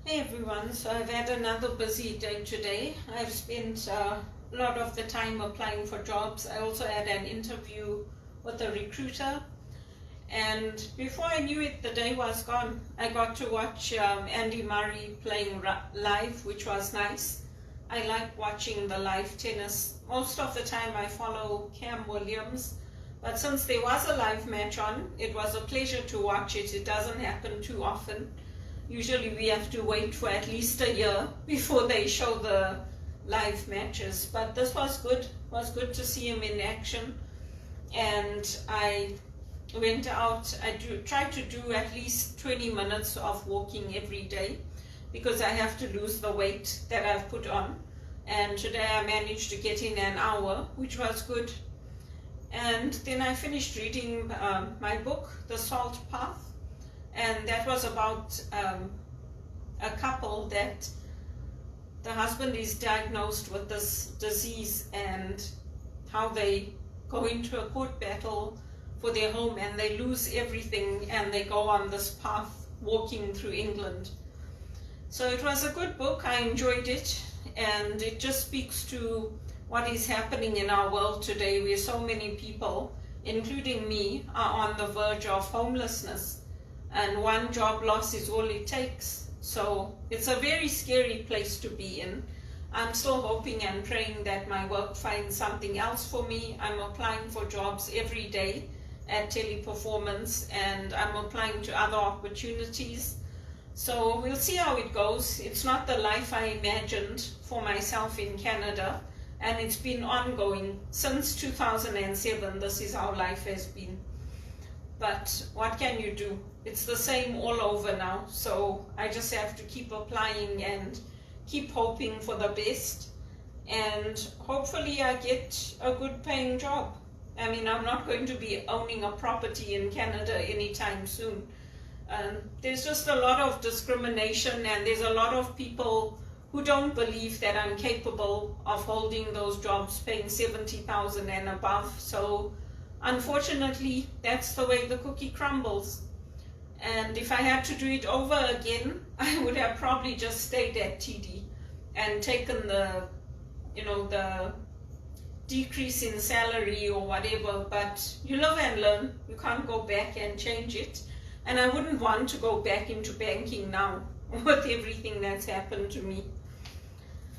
Hey everyone, so I've had another busy day today. I've spent a lot of the time applying for jobs. I also had an interview with a recruiter, and before I knew it, the day was gone. I got to watch Andy Murray playing live, which was nice. I like watching the live tennis. Most of the time I follow Cam Williams, but since there was a live match on, it was a pleasure to watch it. It doesn't happen too often. Usually we have to wait for at least a year before they show the live matches, but this was good. It was good to see him in action. And I went out. I tried to do at least 20 minutes of walking every day because I have to lose the weight that I've put on. And today I managed to get in an hour, which was good. And then I finished reading my book, The Salt Path. And that was about a couple that the husband is diagnosed with this disease and how they go into a court battle for their home and they lose everything and they go on this path walking through England. So it was a good book. I enjoyed it, and it just speaks to what is happening in our world today, where so many people, including me, are on the verge of homelessness. And one job loss is all it takes. So it's a very scary place to be in. I'm still hoping and praying that my work finds something else for me. I'm applying for jobs every day at Teleperformance, and I'm applying to other opportunities. So we'll see how it goes. It's not the life I imagined for myself in Canada, and it's been ongoing since 2007. This is how life has been. But what can you do? It's the same all over now. So I just have to keep applying and keep hoping for the best. And hopefully I get a good paying job. I mean, I'm not going to be owning a property in Canada anytime soon. There's just a lot of discrimination, and there's a lot of people who don't believe that I'm capable of holding those jobs paying $70,000 and above. So unfortunately, that's the way the cookie crumbles. And if I had to do it over again, I would have probably just stayed at TD and taken the decrease in salary or whatever. But you live and learn. You can't go back and change it. And I wouldn't want to go back into banking now with everything that's happened to me.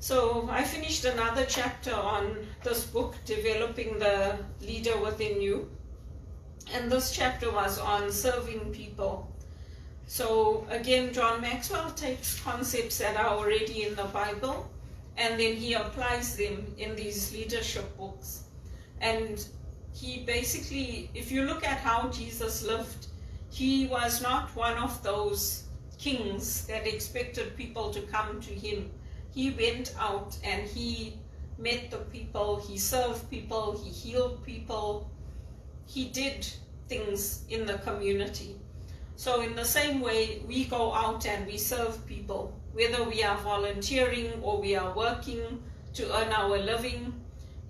So I finished another chapter on this book, Developing the Leader Within You. And this chapter was on serving people. So again, John Maxwell takes concepts that are already in the Bible, and then he applies them in these leadership books. And he basically, if you look at how Jesus lived, he was not one of those kings that expected people to come to him. He went out and he met the people, he served people, he healed people, he did things in the community. So in the same way, we go out and we serve people, whether we are volunteering or we are working to earn our living.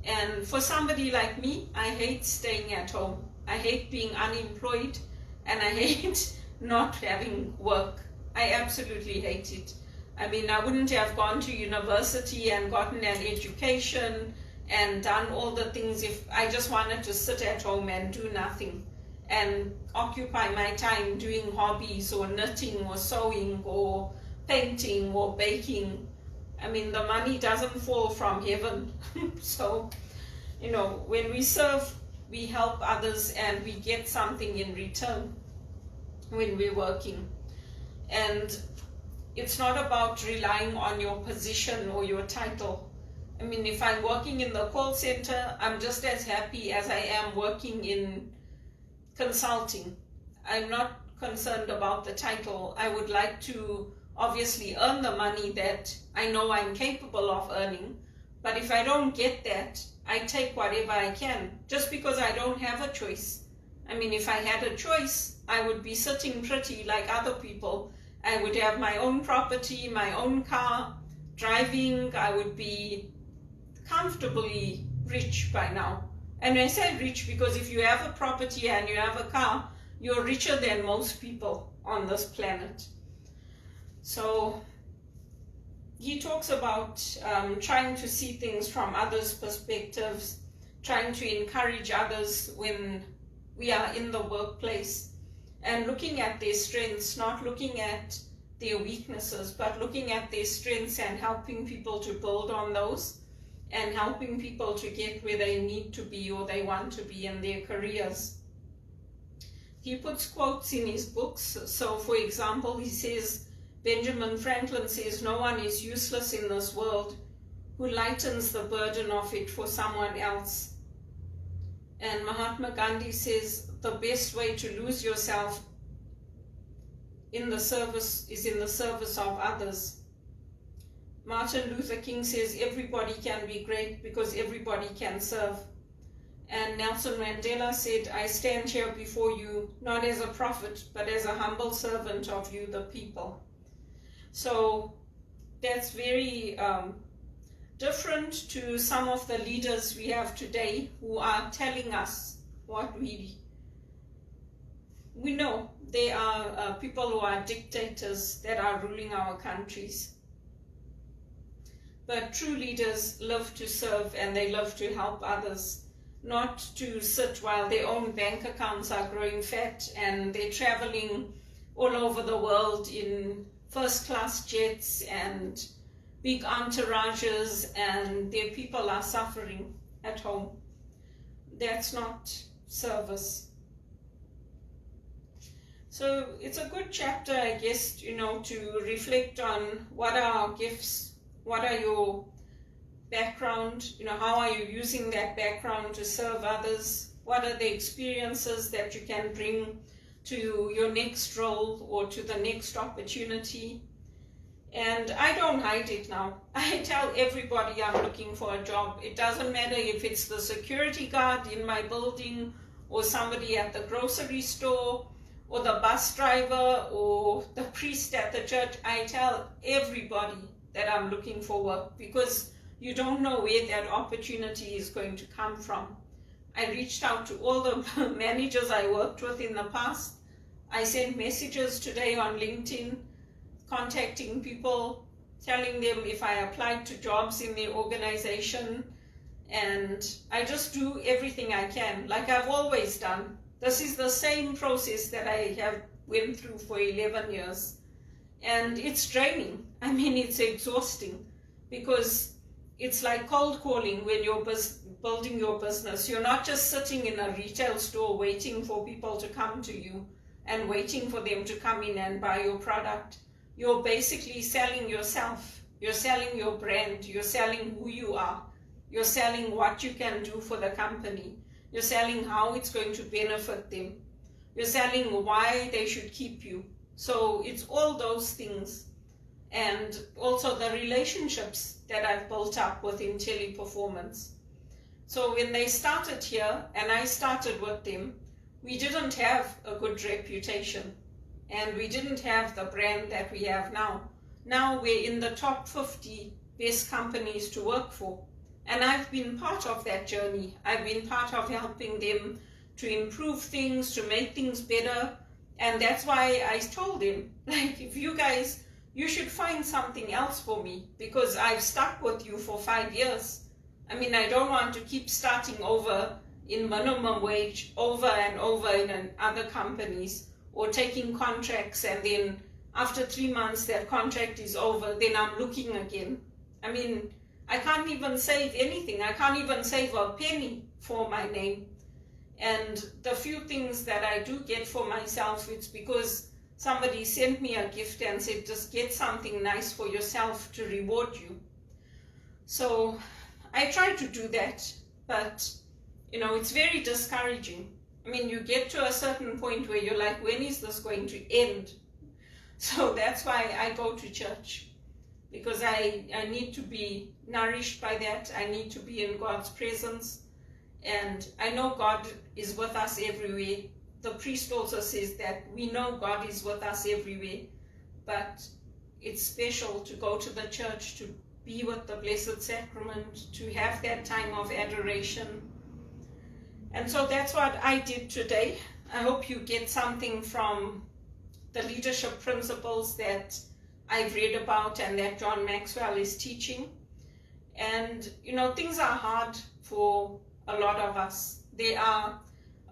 And for somebody like me, I hate staying at home. I hate being unemployed, and I hate not having work. I absolutely hate it. I mean, I wouldn't have gone to university and gotten an education and done all the things if I just wanted to sit at home and do nothing and occupy my time doing hobbies or knitting or sewing or painting or baking. I mean, the money doesn't fall from heaven. So, when we serve, we help others and we get something in return when we're working. And it's not about relying on your position or your title. I mean, if I'm working in the call center, I'm just as happy as I am working in consulting. I'm not concerned about the title. I would like to obviously earn the money that I know I'm capable of earning. But if I don't get that, I take whatever I can, just because I don't have a choice. I mean, if I had a choice, I would be sitting pretty like other people. I would have my own property, my own car, driving. I would be comfortably rich by now. And I say rich because if you have a property and you have a car, you're richer than most people on this planet. So he talks about trying to see things from others' perspectives, trying to encourage others when we are in the workplace, and looking at their strengths, not looking at their weaknesses, but looking at their strengths and helping people to build on those, and helping people to get where they need to be or they want to be in their careers. He puts quotes in his books. So for example, he says, Benjamin Franklin says, no one is useless in this world who lightens the burden of it for someone else. And Mahatma Gandhi says, the best way to lose yourself in the service is in the service of others. Martin Luther King says, everybody can be great because everybody can serve. And Nelson Mandela said, I stand here before you not as a prophet, but as a humble servant of you, the people. So that's very different to some of the leaders we have today who are telling us what we know. They are people who are dictators that are ruling our countries. But true leaders love to serve and they love to help others, not to sit while their own bank accounts are growing fat and they're traveling all over the world in first-class jets and big entourages, and their people are suffering at home. That's not service. So it's a good chapter, I guess, to reflect on what are our gifts, what are your background, how are you using that background to serve others, what are the experiences that you can bring to your next role or to the next opportunity. And I don't hide it now. I tell everybody I'm looking for a job. It doesn't matter if it's the security guard in my building or somebody at the grocery store or the bus driver or the priest at the church. I tell everybody that I'm looking for work because you don't know where that opportunity is going to come from. I reached out to all the managers I worked with in the past. I sent messages today on LinkedIn, contacting people, telling them if I applied to jobs in their organization, and I just do everything I can, like I've always done. This is the same process that I have went through for 11 years, and it's draining. I mean, it's exhausting because it's like cold calling when you're building your business. You're not just sitting in a retail store waiting for people to come to you and waiting for them to come in and buy your product. You're basically selling yourself. You're selling your brand. You're selling who you are. You're selling what you can do for the company. You're selling how it's going to benefit them. You're selling why they should keep you. So it's all those things. And also the relationships that I've built up with IntelliPerformance. So when they started here and I started with them, we didn't have a good reputation and we didn't have the brand that we have now. Now we're in the top 50 best companies to work for. And I've been part of that journey. I've been part of helping them to improve things, to make things better. And that's why I told them, like, if you guys, you should find something else for me because I've stuck with you for 5 years. I mean, I don't want to keep starting over in minimum wage over and over in other companies, or taking contracts and then after 3 months that contract is over, then I'm looking again. I mean, I can't even save anything. I can't even save a penny for my name. And the few things that I do get for myself, it's because somebody sent me a gift and said, just get something nice for yourself to reward you. So I try to do that, but it's very discouraging. I mean, you get to a certain point where you're like, when is this going to end? So that's why I go to church, because I need to be nourished by that. I need to be in God's presence. And I know God is with us everywhere. The priest also says that we know God is with us everywhere, but it's special to go to the church, to be with the Blessed Sacrament, to have that time of adoration. And so that's what I did today. I hope you get something from the leadership principles that I've read about and that John Maxwell is teaching. And, things are hard for a lot of us. There are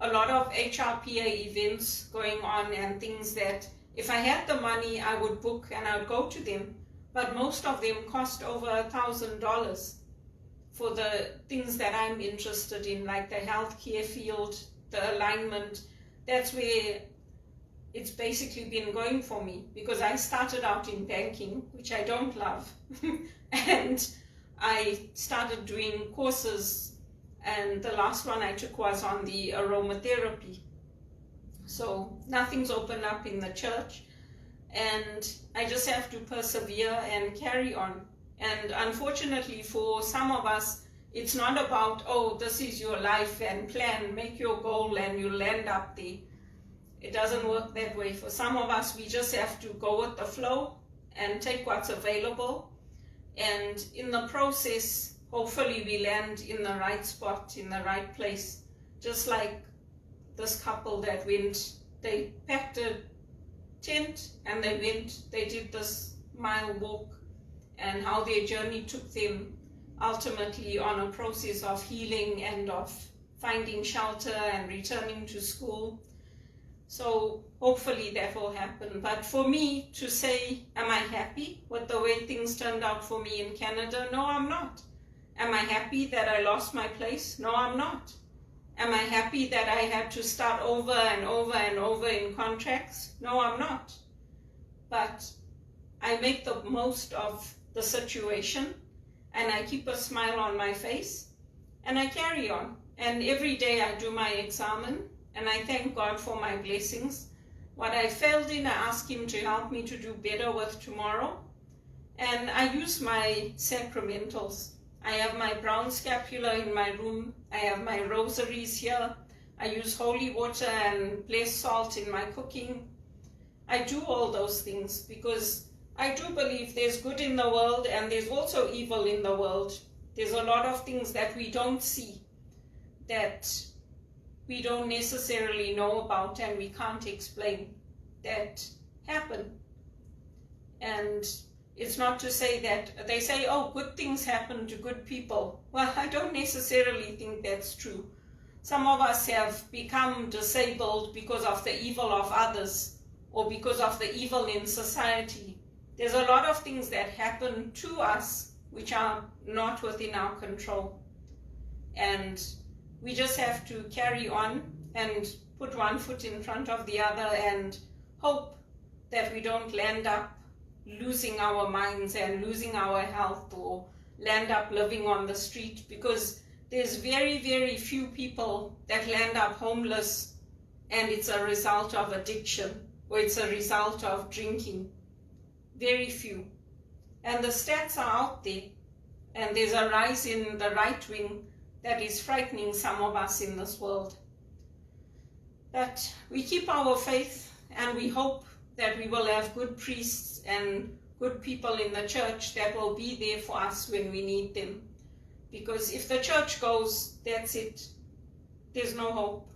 a lot of HRPA events going on and things that if I had the money, I would book and I would go to them. But most of them cost over $1,000 for the things that I'm interested in, like the healthcare field, the alignment. That's where it's basically been going for me, because I started out in banking, which I don't love, and I started doing courses, and the last one I took was on the aromatherapy. So nothing's opened up in the church, and I just have to persevere and carry on. And unfortunately for some of us, it's not about, oh, this is your life and plan, make your goal and you'll end up there. It doesn't work that way. For some of us, we just have to go with the flow and take what's available. And in the process, hopefully we land in the right spot, in the right place. Just like this couple that went, they packed a tent and they did this mile walk, and how their journey took them ultimately on a process of healing and of finding shelter and returning to school. So hopefully that will happen. But for me to say, am I happy with the way things turned out for me in Canada? No, I'm not. Am I happy that I lost my place? No, I'm not. Am I happy that I had to start over and over and over in contracts? No, I'm not. But I make the most of the situation, and I keep a smile on my face, and I carry on. And every day I do my examen, and I thank God for my blessings. What I failed in, I ask Him to help me to do better with tomorrow. And I use my sacramentals. I have my brown scapular in my room. I have my rosaries here. I use holy water and blessed salt in my cooking. I do all those things because I do believe there's good in the world and there's also evil in the world. There's a lot of things that we don't see, that we don't necessarily know about and we can't explain, that happen. And it's not to say that they say, oh, good things happen to good people. Well, I don't necessarily think that's true. Some of us have become disabled because of the evil of others or because of the evil in society. There's a lot of things that happen to us which are not within our control. And we just have to carry on and put one foot in front of the other and hope that we don't land up losing our minds and losing our health or land up living on the street, because there's very, very few people that land up homeless and it's a result of addiction or it's a result of drinking. Very few. And the stats are out there, and there's a rise in the right wing that is frightening some of us in this world. But we keep our faith and we hope that we will have good priests and good people in the church that will be there for us when we need them. Because if the church goes, that's it. There's no hope.